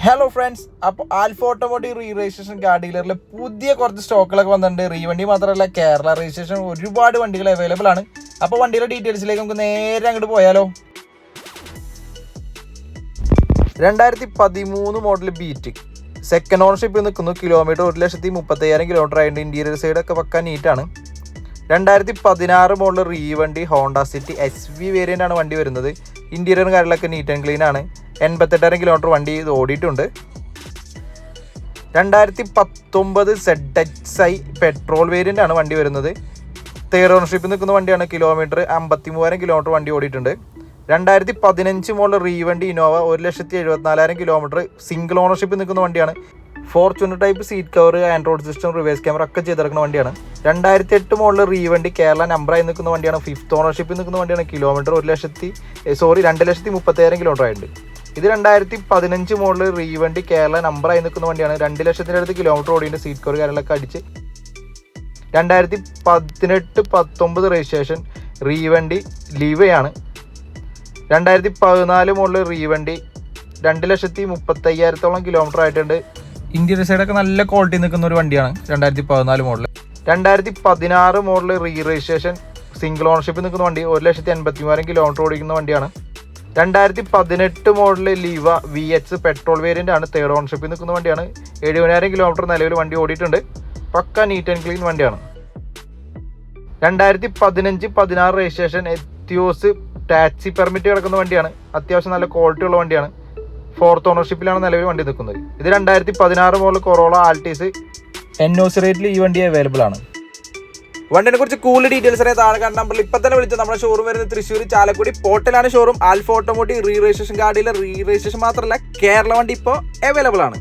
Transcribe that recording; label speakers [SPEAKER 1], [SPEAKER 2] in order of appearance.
[SPEAKER 1] Hello friends, അപ്പോൾ alpha automotive re registration car ഡീലറിൽ പുതിയ കുറച്ച് സ്റ്റോക്കുകളൊക്കെ വന്നിട്ടുണ്ട്. റീ വണ്ടി മാത്രമല്ല, കേരള രജിസ്ട്രേഷൻ ഒരുപാട് വണ്ടികൾ അവൈലബിൾ ആണ്. അപ്പോൾ വണ്ടിയുടെ ഡീറ്റെയിൽസിലേക്ക് നമുക്ക് നേരെ അങ്ങോട്ട് പോയാലോ. 2013 മോഡൽ ബീറ്റ് സെക്കൻഡ് ഓണർഷിപ്പ് നിൽക്കുന്നു. കിലോമീറ്റർ 1,35,000 കിലോമീറ്റർ ആയിട്ട് ഇന്റീരിയർ സൈഡൊക്കെ പക്കാൻ നീറ്റാണ്. 2016 മോഡൽ റീ വണ്ടി ഹോണ്ട സിറ്റി SV വേരിയൻ്റ് ആണ് വണ്ടി വരുന്നത്. ഇന്റീരിയറും കാര്യങ്ങളൊക്കെ നീറ്റ് ആൻഡ് ക്ലീൻ ആണ്. 88,000 കിലോമീറ്റർ വണ്ടി ഇത് ഓടിയിട്ടുണ്ട്. 2019 ZXi പെട്രോൾ വേരിയൻ്റ് ആണ് വണ്ടി വരുന്നത്. തേർഡ് ഓണർഷിപ്പ് നിൽക്കുന്ന വണ്ടിയാണ്. കിലോമീറ്റർ 53,000 കിലോമീറ്റർ വണ്ടി ഓടിയിട്ടുണ്ട്. 2015 മോഡൽ റീ വണ്ടി ഇന്നോവ 1,74,000 കിലോമീറ്റർ സിംഗിൾ ഓണർഷിപ്പ് നിൽക്കുന്ന വണ്ടിയാണ്. Fortuner type seat cover, Android system, reverse camera ഒക്കെ ചെയ്തിറക്കുന്ന വണ്ടിയാണ്. 2008 മോഡൽ റീ വണ്ടി കേരള നമ്പറായി നിൽക്കുന്ന വണ്ടിയാണ്. ഫിഫ്ത്ത് ഓണർഷിപ്പിൽ നിൽക്കുന്ന വണ്ടിയാണ്. കിലോമീറ്റർ 2,30,000 കിലോമീറ്റർ ആയിട്ടുണ്ട്. ഇത് 2015 മോഡൽ റീ വണ്ടി കേരള നമ്പറായി നിൽക്കുന്ന വണ്ടിയാണ്. 2,00,000 അടുത്ത് കിലോമീറ്റർ ഓടിയിട്ട് സീറ്റ് കവർ കാര്യങ്ങളൊക്കെ അടിച്ച്. 2018-19 രജിസ്ട്രേഷൻ റീ വണ്ടി ലീവയാണ്. 2014 മോഡൽ റീ വണ്ടി 2,30,000 കിലോമീറ്റർ ആയിട്ടുണ്ട്. ഇന്റീരിയർ സൈഡൊക്കെ നല്ല ക്വാളിറ്റി നിൽക്കുന്ന ഒരു വണ്ടിയാണ്. 2014 model. 2016 model re registration single ownership നിൽക്കുന്ന വണ്ടി 1,83,000 കിലോമീറ്റർ ഓടിക്കുന്ന വണ്ടിയാണ്. 2018 മോഡൽ ലീവ VH പെട്രോൾ വേരിയൻ്റ് ആണ്. തേർഡ് ഓണർഷിപ്പിൽ നിൽക്കുന്ന വണ്ടിയാണ്. 70,000 കിലോമീറ്റർ നിലവിൽ വണ്ടി ഓടിയിട്ടുണ്ട്. പക്ക നീറ്റ് ആൻഡ് ക്ലീൻ വണ്ടിയാണ്. 2015-16 രജിസ്ട്രേഷൻ എത്തിയോസ് ടാക്സി പെർമിറ്റ് കിടക്കുന്ന വണ്ടിയാണ്. അത്യാവശ്യം നല്ല ക്വാളിറ്റി ഉള്ള വണ്ടിയാണ്. ഫോർത്ത് ഓണർഷിപ്പിലാണ് നിലവിൽ വണ്ടി നിൽക്കുന്നത്. ഇത് 2016 മോഡൽ കൊറോള ആൾട്ടീസ് NOC റേറ്റിൽ ഈ വണ്ടി അവൈലബിൾ ആണ്. വണ്ടിനെ കുറിച്ച് കൂടുതൽ ഡീറ്റെയിൽസ് അറിയാൻ താഴെ കാണുന്ന നമ്പറിൽ ഇപ്പം തന്നെ വിളിച്ച് നമ്മുടെ ഷോറൂം വരുന്നത് തൃശ്ശൂർ ചാലക്കുടി പോർട്ടലാണ് showroom. Alpha automotive re registration car dealer. Re registration മാത്രമല്ല, കേരള വണ്ടി ഇപ്പോൾ അവൈലബിൾ ആണ്.